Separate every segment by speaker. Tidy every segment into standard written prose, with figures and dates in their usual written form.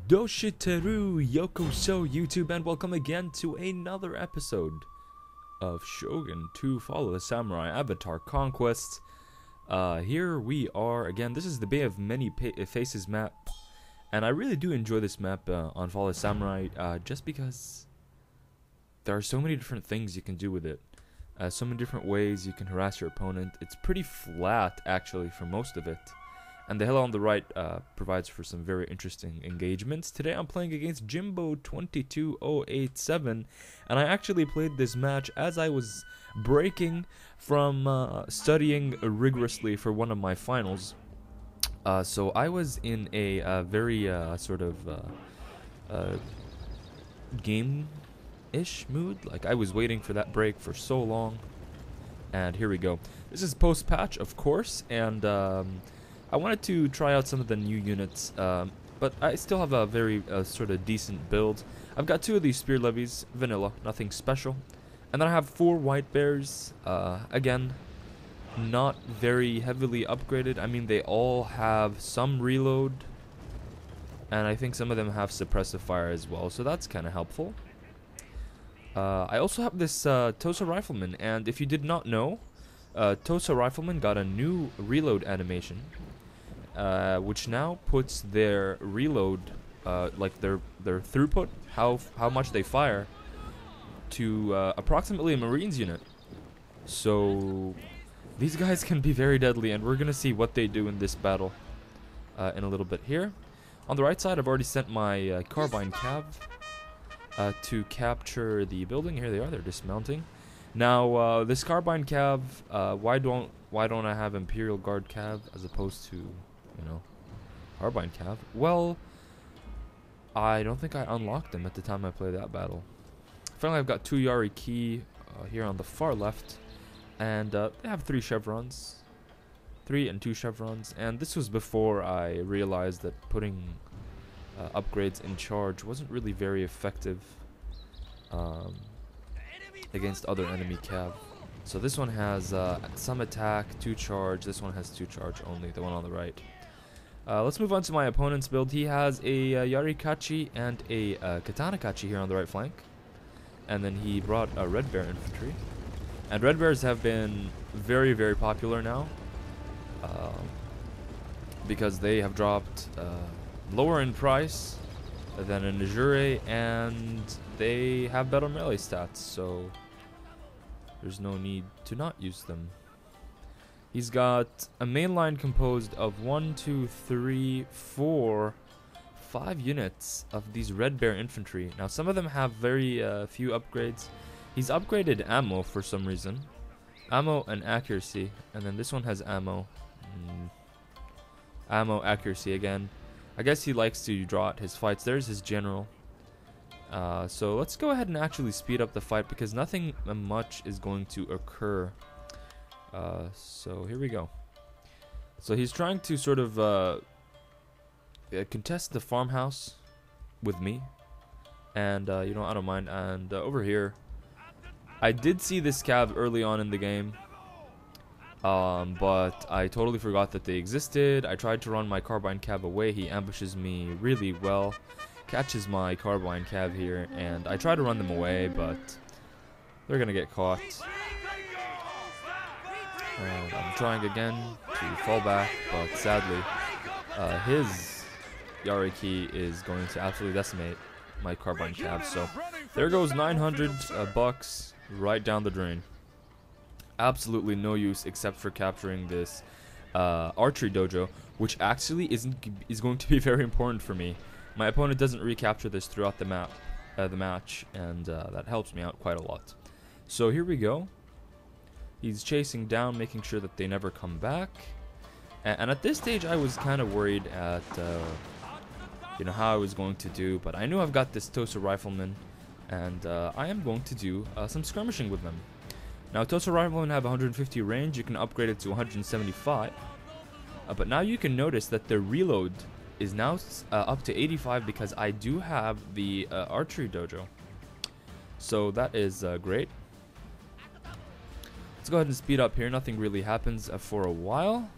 Speaker 1: Doshiteru Yokoso YouTube, and welcome again to another episode of Shogun 2 Follow the Samurai Avatar Conquest. Here we are again. This is the Bay of Many Faces map, and I really do enjoy this map on Follow the Samurai just because there are so many different things you can do with it. So many different ways you can harass your opponent. It's pretty flat actually for most of it. And the hill on the right provides for some very interesting engagements. Today I'm playing against Jimbo22087, and I actually played this match as I was breaking from studying rigorously for one of my finals. So I was in a very sort of game-ish mood. Like, I was waiting for that break for so long. And here we go. This is post-patch, of course, and I wanted to try out some of the new units, but I still have a very sort of decent build. I've got 2 of these spear levies, vanilla, nothing special. And then I have 4 white bears, again, not very heavily upgraded. I mean, they all have some reload, and I think some of them have suppressive fire as well, so that's kind of helpful. I also have this Tosa Riflemen, and if you did not know, Tosa Riflemen got a new reload animation. Which now puts their reload, like their throughput, how much they fire, to approximately a Marines unit. So these guys can be very deadly, and we're gonna see what they do in this battle in a little bit here. On the right side, I've already sent my carbine cav to capture the building. Here they are. They're dismounting. Now this carbine cav, why don't I have Imperial Guard cav as opposed to, you know, carbine cav? Well, I don't think I unlocked them at the time I played that battle. Finally, I've got 2 Yari Key here on the far left, and they have 3 chevrons, 3 and 2 chevrons, and this was before I realized that putting upgrades in charge wasn't really very effective against other enemy cav. So this one has some attack, 2 charge. This one has 2 charge only, the one on the right. Let's move on to my opponent's build. He has a Yarikachi and a Katana Kachi here on the right flank. And then he brought a Red Bear infantry. And Red Bears have been very, very popular now. Because they have dropped lower in price than a Nejure, and they have better melee stats, so there's no need to not use them. He's got a main line composed of 1, 2, 3, 4, 5 units of these Red Bear infantry. Now, some of them have very few upgrades. He's upgraded ammo for some reason. Ammo and accuracy. And then this one has ammo. Ammo, accuracy again. I guess he likes to draw out his fights. There's his general. So let's go ahead and actually speed up the fight, because nothing much is going to occur. So here we go. So he's trying to sort of contest the farmhouse with me, and you know, I don't mind. And over here, I did see this cav early on in the game, but I totally forgot that they existed. I tried to run my carbine cav away. He ambushes me really well, catches my carbine cav here, and I try to run them away, but they're gonna get caught. And I'm trying again to fall back, but sadly, his Yariki is going to absolutely decimate my carbine cav. So there goes 900 bucks right down the drain. Absolutely no use except for capturing this archery dojo, which actually is going to be very important for me. My opponent doesn't recapture this throughout the match, and that helps me out quite a lot. So here we go. He's chasing down, making sure that they never come back. And at this stage, I was kind of worried at you know, how I was going to do, but I knew I've got this Tosa Rifleman, and I am going to do some skirmishing with them. Now, Tosa Riflemen have 150 range. You can upgrade it to 175. But now you can notice that their reload is now up to 85, because I do have the archery dojo. So that is great. Let's go ahead and speed up here. Nothing really happens for a while.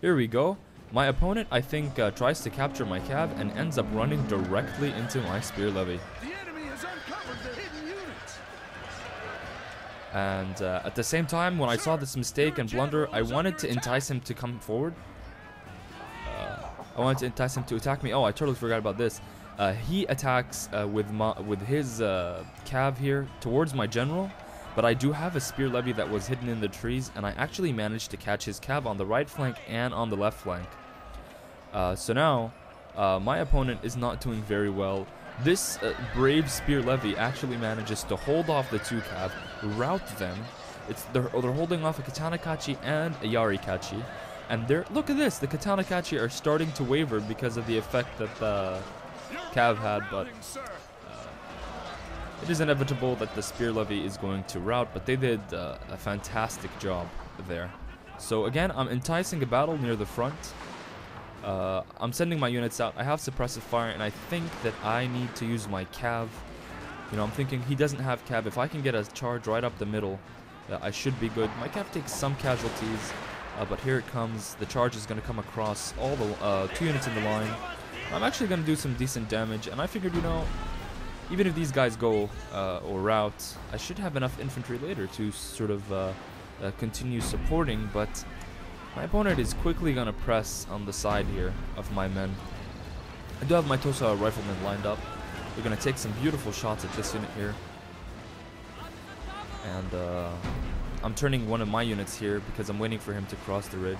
Speaker 1: Here we go. My opponent, I think, tries to capture my cav and ends up running directly into my spear levy.
Speaker 2: The enemy has uncovered the hidden units.
Speaker 1: And at the same time, when I saw this mistake and blunder, I wanted to entice him to come forward. I wanted to entice him to attack me. Oh, I totally forgot about this. He attacks with his cav here towards my general, but I do have a spear levy that was hidden in the trees, and I actually managed to catch his cav on the right flank and on the left flank. So now, my opponent is not doing very well. This brave spear levy actually manages to hold off the two cav, rout them. They're holding off a Katana Kachi and a Yari Kachi. And look at this, the Katana Kachi are starting to waver because of the effect that the cav had, but it is inevitable that the spear levy is going to rout, but they did a fantastic job there. So again, I'm enticing a battle near the front. I'm sending my units out. I have suppressive fire, and I think that I need to use my cav. You know, I'm thinking he doesn't have cav. If I can get a charge right up the middle, I should be good. My cav takes some casualties, but here it comes. The charge is going to come across all the 2 units in the line. I'm actually going to do some decent damage, and I figured, you know, even if these guys go or rout, I should have enough infantry later to sort of continue supporting, but my opponent is quickly going to press on the side here of my men. I do have my Tosa Riflemen lined up. They're going to take some beautiful shots at this unit here. And I'm turning one of my units here because I'm waiting for him to cross the ridge.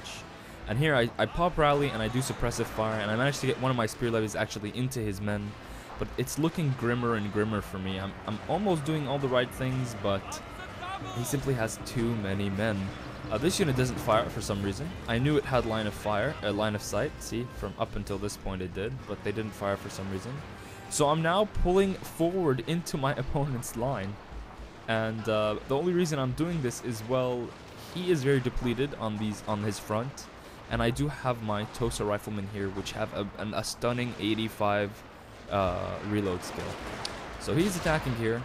Speaker 1: And here I pop rally and I do suppressive fire, and I managed to get one of my spear levies actually into his men. But it's looking grimmer and grimmer for me. I'm almost doing all the right things, but he simply has too many men. This unit doesn't fire for some reason. I knew it had line of sight. See, from up until this point it did, but they didn't fire for some reason. So I'm now pulling forward into my opponent's line. And the only reason I'm doing this is, well, he is very depleted on his front. And I do have my Tosa Riflemen here, which have a stunning 85 reload skill. So he's attacking here.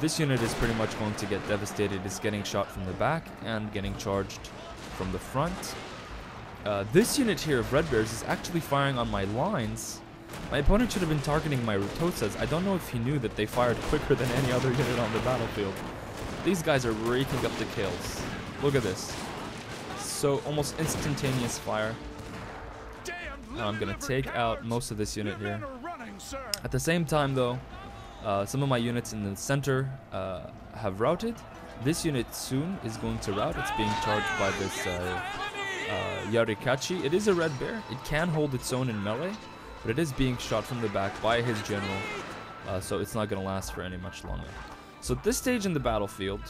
Speaker 1: This unit is pretty much going to get devastated. It's getting shot from the back and getting charged from the front. This unit here of Red Bears is actually firing on my lines. My opponent should have been targeting my Tosas. I don't know if he knew that they fired quicker than any other unit on the battlefield. These guys are raking up the kills. Look at this. So almost instantaneous fire. Now I'm going to take out most of this unit here. At the same time though, some of my units in the center have routed. This unit soon is going to rout. It's being charged by this Yarikachi. It is a red bear. It can hold its own in melee, but it is being shot from the back by his general. So it's not going to last for any much longer. So at this stage in the battlefield,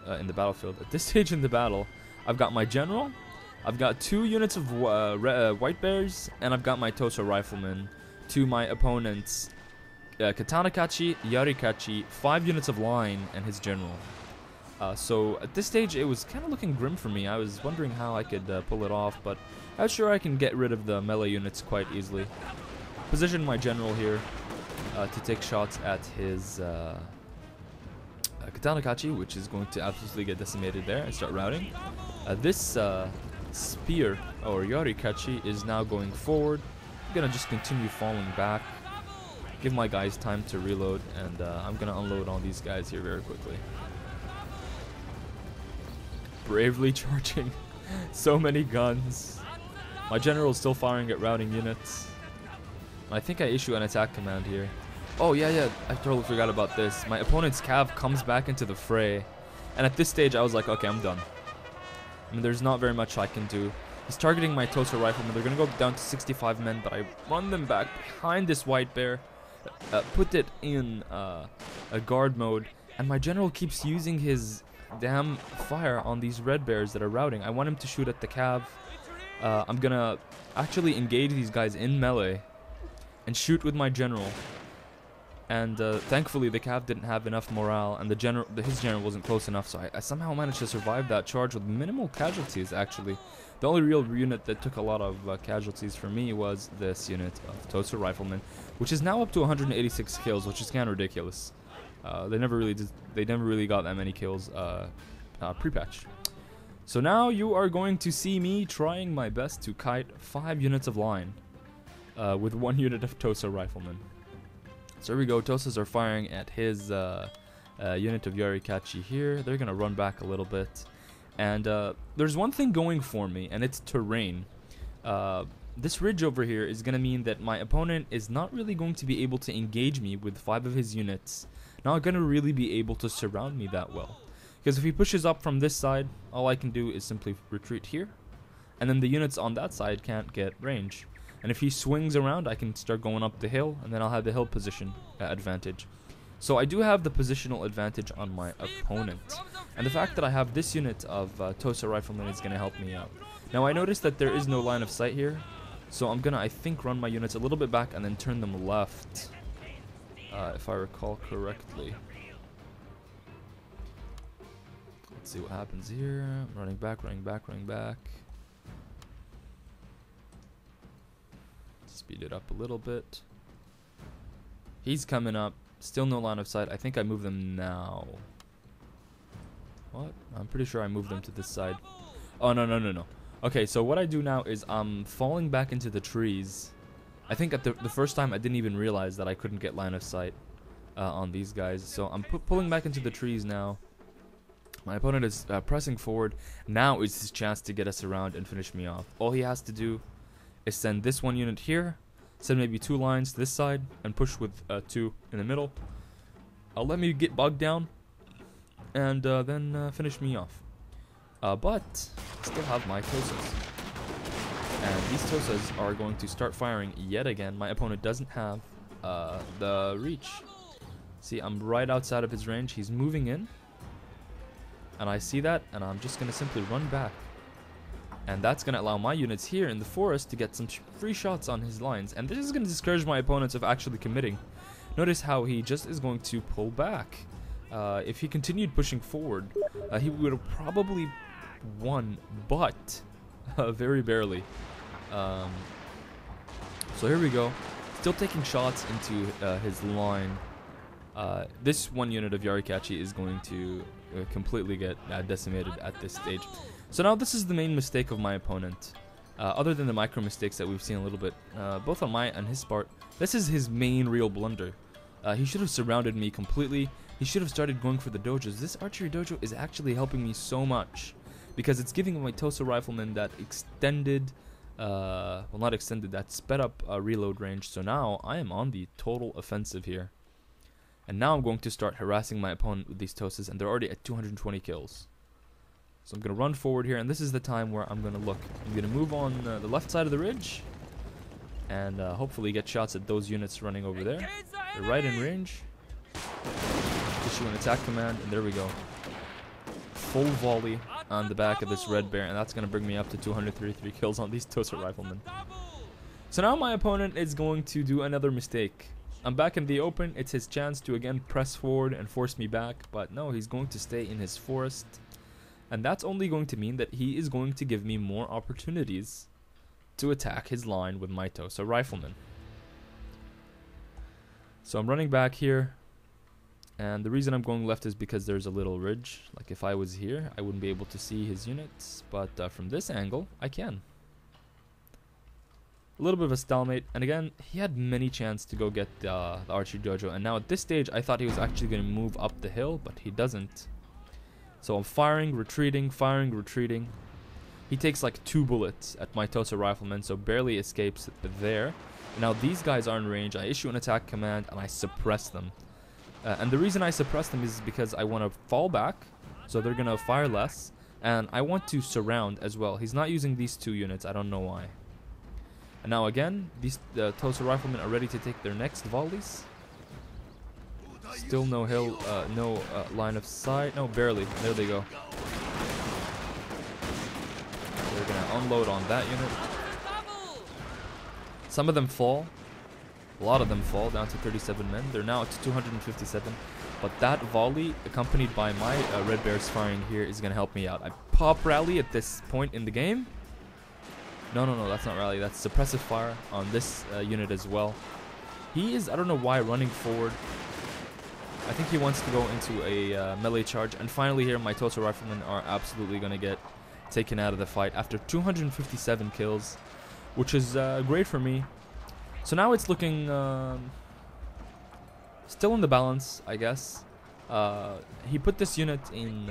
Speaker 1: at this stage in the battle, I've got my general, I've got 2 units of white bears, and I've got my Tosa Riflemen to my opponent's Katana Kachi, Yari Kachi, 5 units of line, and his general. So at this stage it was kind of looking grim for me. I was wondering how I could pull it off, but I was sure I can get rid of the melee units quite easily. Position my general here to take shots at his Katana Kachi, which is going to absolutely get decimated there and start routing. This spear, or Yari Kachi, is now going forward. I'm going to just continue falling back. Give my guys time to reload, and I'm going to unload all these guys here very quickly. Bravely charging so many guns. My general is still firing at routing units. I think I issue an attack command here. Oh yeah, I totally forgot about this. My opponent's cav comes back into the fray, and at this stage I was like, okay, I'm done. I mean, there's not very much I can do. He's targeting my Tosa Riflemen. They're going to go down to 65 men, but I run them back behind this white bear, put it in a guard mode, and my general keeps using his damn fire on these red bears that are routing. I want him to shoot at the cav. I'm going to actually engage these guys in melee and shoot with my general. And thankfully the cav didn't have enough morale, and his general wasn't close enough, so I somehow managed to survive that charge with minimal casualties, actually. The only real unit that took a lot of casualties for me was this unit of Tosa Riflemen, which is now up to 186 kills, which is kind of ridiculous. They never really got that many kills pre-patch. So now you are going to see me trying my best to kite 5 units of line with 1 unit of Tosa Riflemen. So here we go. Tosas are firing at his unit of Yarikachi here. They're going to run back a little bit. And there's one thing going for me, and it's terrain. This ridge over here is going to mean that my opponent is not really going to be able to engage me with 5 of his units. Not going to really be able to surround me that well. Because if he pushes up from this side, all I can do is simply retreat here. And then the units on that side can't get range. And if he swings around, I can start going up the hill, and then I'll have the hill position advantage. So I do have the positional advantage on my opponent. And the fact that I have this unit of Tosa Riflemen is going to help me out. Now I noticed that there is no line of sight here. So I'm going to, I think, run my units a little bit back and then turn them left. If I recall correctly. Let's see what happens here. I'm running back, running back, running back. Speed it up a little bit. He's coming up. Still no line of sight. I think I move them now. What? I'm pretty sure I moved them to this side. Oh, no, no, no, no. Okay, so what I do now is I'm falling back into the trees. I think at the first time I didn't even realize that I couldn't get line of sight on these guys. So I'm pulling back into the trees now. My opponent is pressing forward. Now is his chance to get us around and finish me off. All he has to do is send this 1 unit here, send maybe 2 lines this side, and push with 2 in the middle. Let me get bogged down, and then finish me off. But I still have my Tosas. And these Tosas are going to start firing yet again. My opponent doesn't have the reach. See, I'm right outside of his range. He's moving in. And I see that, and I'm just going to simply run back. And that's going to allow my units here in the forest to get some free shots on his lines. And this is going to discourage my opponents of actually committing. Notice how he just is going to pull back. If he continued pushing forward, he would have probably won, but very barely. So here we go. Still taking shots into his line. This 1 unit of Yarikachi is going to completely get decimated at this stage. So now this is the main mistake of my opponent. Other than the micro mistakes that we've seen a little bit, both on my and his part, this is his main real blunder. He should have surrounded me completely. He should have started going for the dojos. This archery dojo is actually helping me so much because it's giving my Tosa Riflemen that extended, well, not extended, that sped up reload range. So now I am on the total offensive here. And now I'm going to start harassing my opponent with these Tosas, and they're already at 220 kills. So I'm going to run forward here, and this is the time where I'm going to look. I'm going to move on the left side of the ridge, and hopefully get shots at those units running over there. They're right in range. Issue an attack command, and there we go. Full volley on the back of this red bear, and that's going to bring me up to 233 kills on these Tosa Riflemen. So now my opponent is going to do another mistake. I'm back in the open. It's his chance to again press forward and force me back, but no, he's going to stay in his forest. And that's only going to mean that he is going to give me more opportunities to attack his line with my Tosa Riflemen. So I'm running back here. And the reason I'm going left is because there's a little ridge. Like if I was here, I wouldn't be able to see his units. But from this angle, I can. A little bit of a stalemate. And again, he had many chances to go get the archery dojo. And now at this stage, I thought he was actually going to move up the hill, but he doesn't. So I'm firing, retreating, firing, retreating. He takes like 2 bullets at my Tosa Riflemen, so barely escapes there. And now these guys are in range. I issue an attack command, and I suppress them. And the reason I suppress them is because I want to fall back, so they're going to fire less. And I want to surround as well. He's not using these 2 units. I don't know why. And now again, these Tosa Riflemen are ready to take their next volleys. Still no hill, no line of sight. No, barely. There they go. They're going to unload on that unit. Some of them fall. A lot of them fall down to 37 men. They're now at 257. But that volley, accompanied by my Red Bears firing here, is going to help me out. I pop rally at this point in the game. No, that's not rally. That's suppressive fire on this unit as well. He is, I don't know why, running forward. I think he wants to go into a melee charge. And finally here, my Tosa Riflemen are absolutely going to get taken out of the fight after 257 kills, which is great for me. So now it's looking still in the balance, I guess. He put this unit in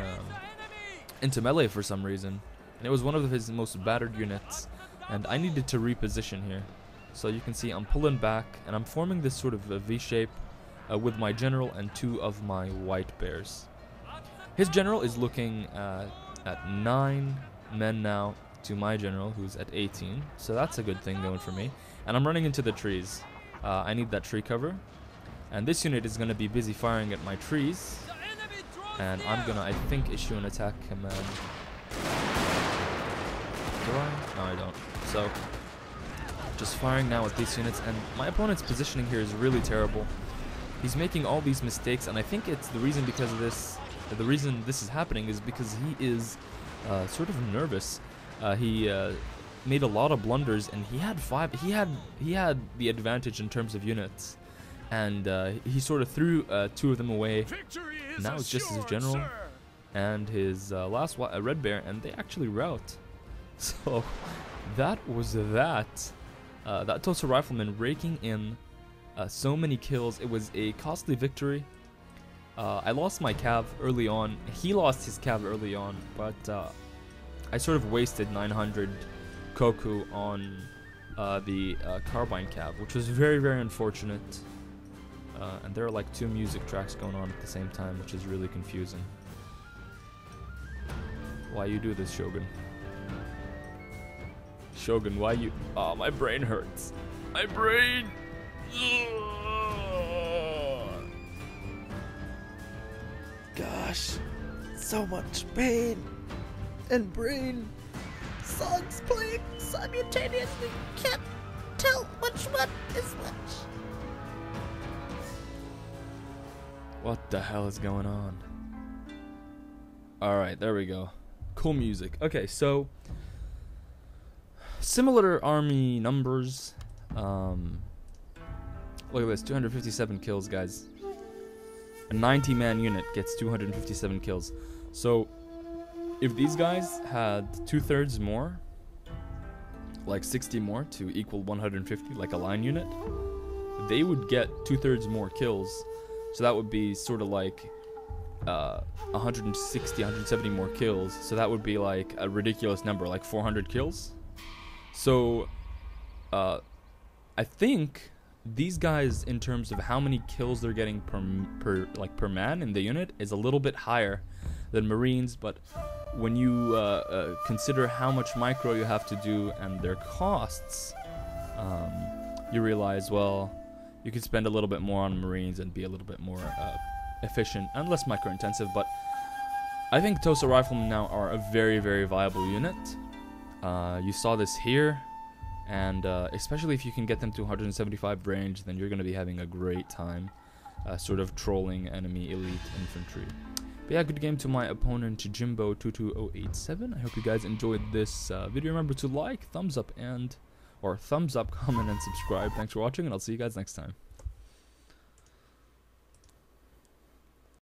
Speaker 1: into melee for some reason, and it was one of his most battered units, and I needed to reposition here. So you can see I'm pulling back, and I'm forming this sort of a V shape with my general and 2 of my white bears. His general is looking at 9 men now to my general, who's at 18, so that's a good thing going for me. And I'm running into the trees. I need that tree cover, and this unit is going to be busy firing at my trees, and I'm gonna, I think, issue an attack command. Do I? No, I don't. So just firing now at these units, and my opponent's positioning here is really terrible. He's making all these mistakes, and I think it's the reason because of this. The reason this is happening is because he is sort of nervous. He made a lot of blunders, and he had 5. He had the advantage in terms of units, and he sort of threw 2 of them away. Now it's just his general, sir, and his last red bear, and they actually rout. So that was that. That Tosa Rifleman raking in so many kills. It was a costly victory. I lost my cav early on. He lost his cav early on, but I sort of wasted 900 Koku on the carbine cav, which was very, very unfortunate. And there are like 2 music tracks going on at the same time, which is really confusing. Why you do this, Shogun? Shogun, why you... Oh, my brain hurts. My brain!
Speaker 3: Gosh, so much pain and brain. Songs playing simultaneously. Can't tell which one is which.
Speaker 1: What the hell is going on? Alright, there we go. Cool music. Okay, so similar army numbers. Look at this, 257 kills, guys. A 90-man unit gets 257 kills. So if these guys had 2/3 more, like 60 more to equal 150, like a line unit, they would get 2/3 more kills. So that would be sort of like 160, 170 more kills. So that would be like a ridiculous number, like 400 kills. So I think these guys, in terms of how many kills they're getting per man in the unit, is a little bit higher than Marines. But when you consider how much micro you have to do and their costs, you realize, well, you could spend a little bit more on Marines and be a little bit more efficient and less micro intensive. But I think Tosa Riflemen now are a very, very viable unit. You saw this here. And especially if you can get them to 175 range, then you're going to be having a great time sort of trolling enemy elite infantry. But yeah, good game to my opponent, Jimbo22087. I hope you guys enjoyed this video. Remember to like, thumbs up, comment, and subscribe. Thanks for watching, and I'll see you guys next time.